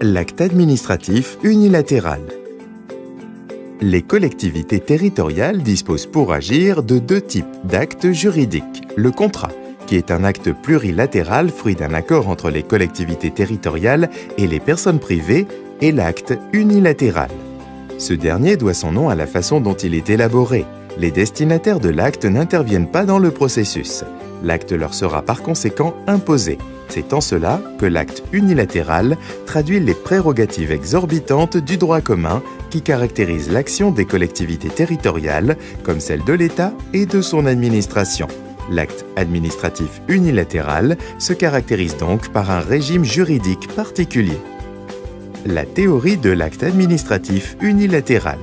L'acte administratif unilatéral. Les collectivités territoriales disposent pour agir de deux types d'actes juridiques. Le contrat, qui est un acte plurilatéral fruit d'un accord entre les collectivités territoriales et les personnes privées, et l'acte unilatéral. Ce dernier doit son nom à la façon dont il est élaboré. Les destinataires de l'acte n'interviennent pas dans le processus. L'acte leur sera par conséquent imposé. C'est en cela que l'acte unilatéral traduit les prérogatives exorbitantes du droit commun qui caractérisent l'action des collectivités territoriales, comme celle de l'État et de son administration. L'acte administratif unilatéral se caractérise donc par un régime juridique particulier. La théorie de l'acte administratif unilatéral.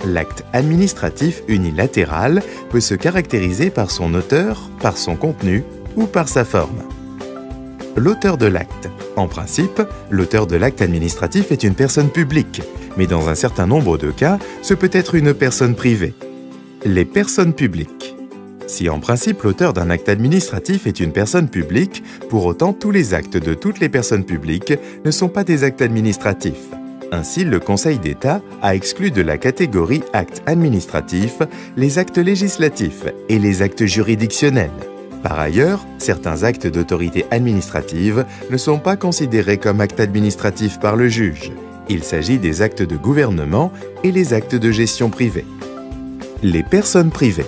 L'acte administratif unilatéral peut se caractériser par son auteur, par son contenu ou par sa forme. L'auteur de l'acte. En principe, l'auteur de l'acte administratif est une personne publique, mais dans un certain nombre de cas, ce peut être une personne privée. Les personnes publiques. Si en principe l'auteur d'un acte administratif est une personne publique, pour autant tous les actes de toutes les personnes publiques ne sont pas des actes administratifs. Ainsi, le Conseil d'État a exclu de la catégorie actes administratifs les actes législatifs et les actes juridictionnels. Par ailleurs, certains actes d'autorité administrative ne sont pas considérés comme actes administratifs par le juge. Il s'agit des actes de gouvernement et les actes de gestion privée. Les personnes privées.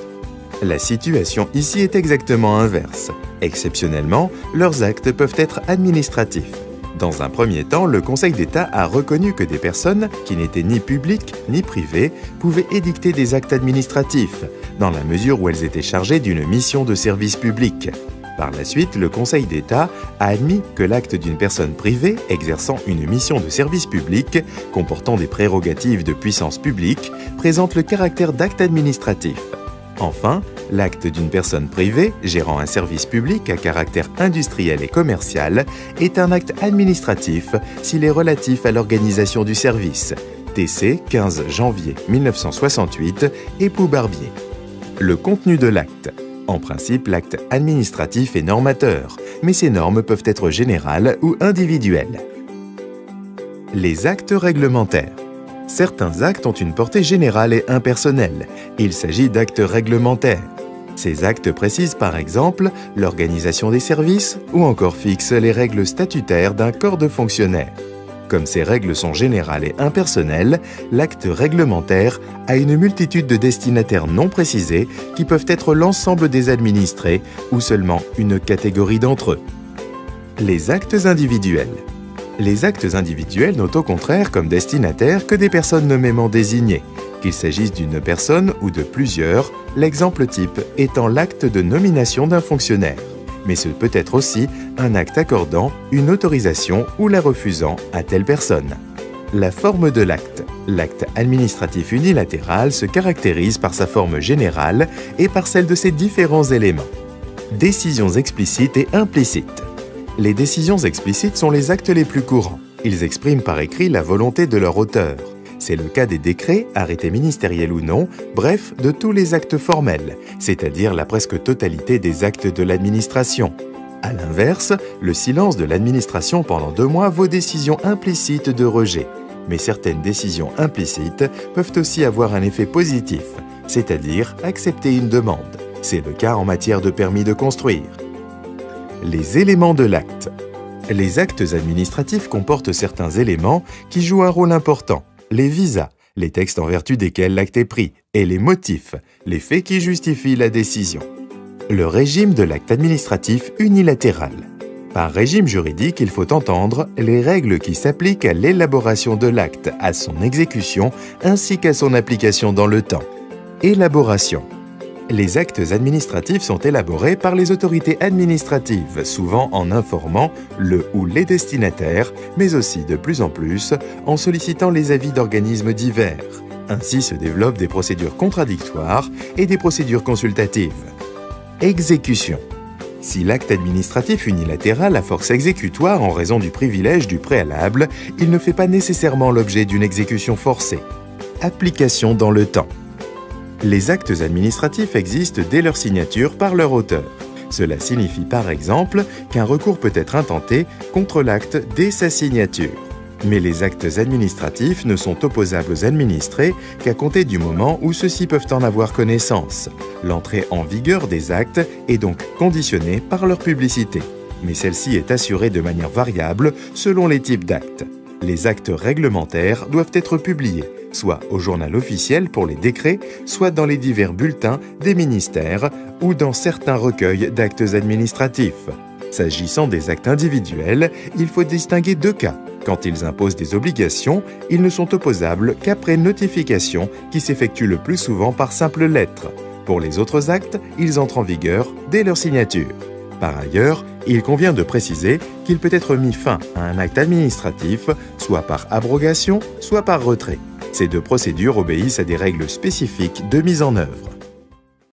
La situation ici est exactement inverse. Exceptionnellement, leurs actes peuvent être administratifs. Dans un premier temps, le Conseil d'État a reconnu que des personnes qui n'étaient ni publiques ni privées pouvaient édicter des actes administratifs, dans la mesure où elles étaient chargées d'une mission de service public. Par la suite, le Conseil d'État a admis que l'acte d'une personne privée exerçant une mission de service public, comportant des prérogatives de puissance publique, présente le caractère d'acte administratif. Enfin, l'acte d'une personne privée gérant un service public à caractère industriel et commercial est un acte administratif s'il est relatif à l'organisation du service. TC 15 janvier 1968, Époux Barbier. Le contenu de l'acte. En principe, l'acte administratif est normateur, mais ces normes peuvent être générales ou individuelles. Les actes réglementaires. Certains actes ont une portée générale et impersonnelle. Il s'agit d'actes réglementaires. Ces actes précisent par exemple l'organisation des services ou encore fixent les règles statutaires d'un corps de fonctionnaires. Comme ces règles sont générales et impersonnelles, l'acte réglementaire a une multitude de destinataires non précisés qui peuvent être l'ensemble des administrés ou seulement une catégorie d'entre eux. Les actes individuels. Les actes individuels n'ont au contraire comme destinataire que des personnes nommément désignées. Qu'il s'agisse d'une personne ou de plusieurs, l'exemple type étant l'acte de nomination d'un fonctionnaire. Mais ce peut être aussi un acte accordant une autorisation ou la refusant à telle personne. La forme de l'acte. L'acte administratif unilatéral se caractérise par sa forme générale et par celle de ses différents éléments. Décisions explicites et implicites. Les décisions explicites sont les actes les plus courants. Ils expriment par écrit la volonté de leur auteur. C'est le cas des décrets, arrêtés ministériels ou non, bref, de tous les actes formels, c'est-à-dire la presque totalité des actes de l'administration. À l'inverse, le silence de l'administration pendant 2 mois vaut décision implicite de rejet. Mais certaines décisions implicites peuvent aussi avoir un effet positif, c'est-à-dire accepter une demande. C'est le cas en matière de permis de construire. Les éléments de l'acte. Les actes administratifs comportent certains éléments qui jouent un rôle important. Les visas, les textes en vertu desquels l'acte est pris, et les motifs, les faits qui justifient la décision. Le régime de l'acte administratif unilatéral. Par régime juridique, il faut entendre les règles qui s'appliquent à l'élaboration de l'acte, à son exécution, ainsi qu'à son application dans le temps. Élaboration. Les actes administratifs sont élaborés par les autorités administratives, souvent en informant le ou les destinataires, mais aussi de plus en plus en sollicitant les avis d'organismes divers. Ainsi se développent des procédures contradictoires et des procédures consultatives. Exécution. Si l'acte administratif unilatéral a force exécutoire en raison du privilège du préalable, il ne fait pas nécessairement l'objet d'une exécution forcée. Application dans le temps. Les actes administratifs existent dès leur signature par leur auteur. Cela signifie par exemple qu'un recours peut être intenté contre l'acte dès sa signature. Mais les actes administratifs ne sont opposables aux administrés qu'à compter du moment où ceux-ci peuvent en avoir connaissance. L'entrée en vigueur des actes est donc conditionnée par leur publicité. Mais celle-ci est assurée de manière variable selon les types d'actes. Les actes réglementaires doivent être publiés, soit au journal officiel pour les décrets, soit dans les divers bulletins des ministères ou dans certains recueils d'actes administratifs. S'agissant des actes individuels, il faut distinguer deux cas. Quand ils imposent des obligations, ils ne sont opposables qu'après notification qui s'effectue le plus souvent par simple lettre. Pour les autres actes, ils entrent en vigueur dès leur signature. Par ailleurs, il convient de préciser qu'il peut être mis fin à un acte administratif, soit par abrogation, soit par retrait. Ces deux procédures obéissent à des règles spécifiques de mise en œuvre.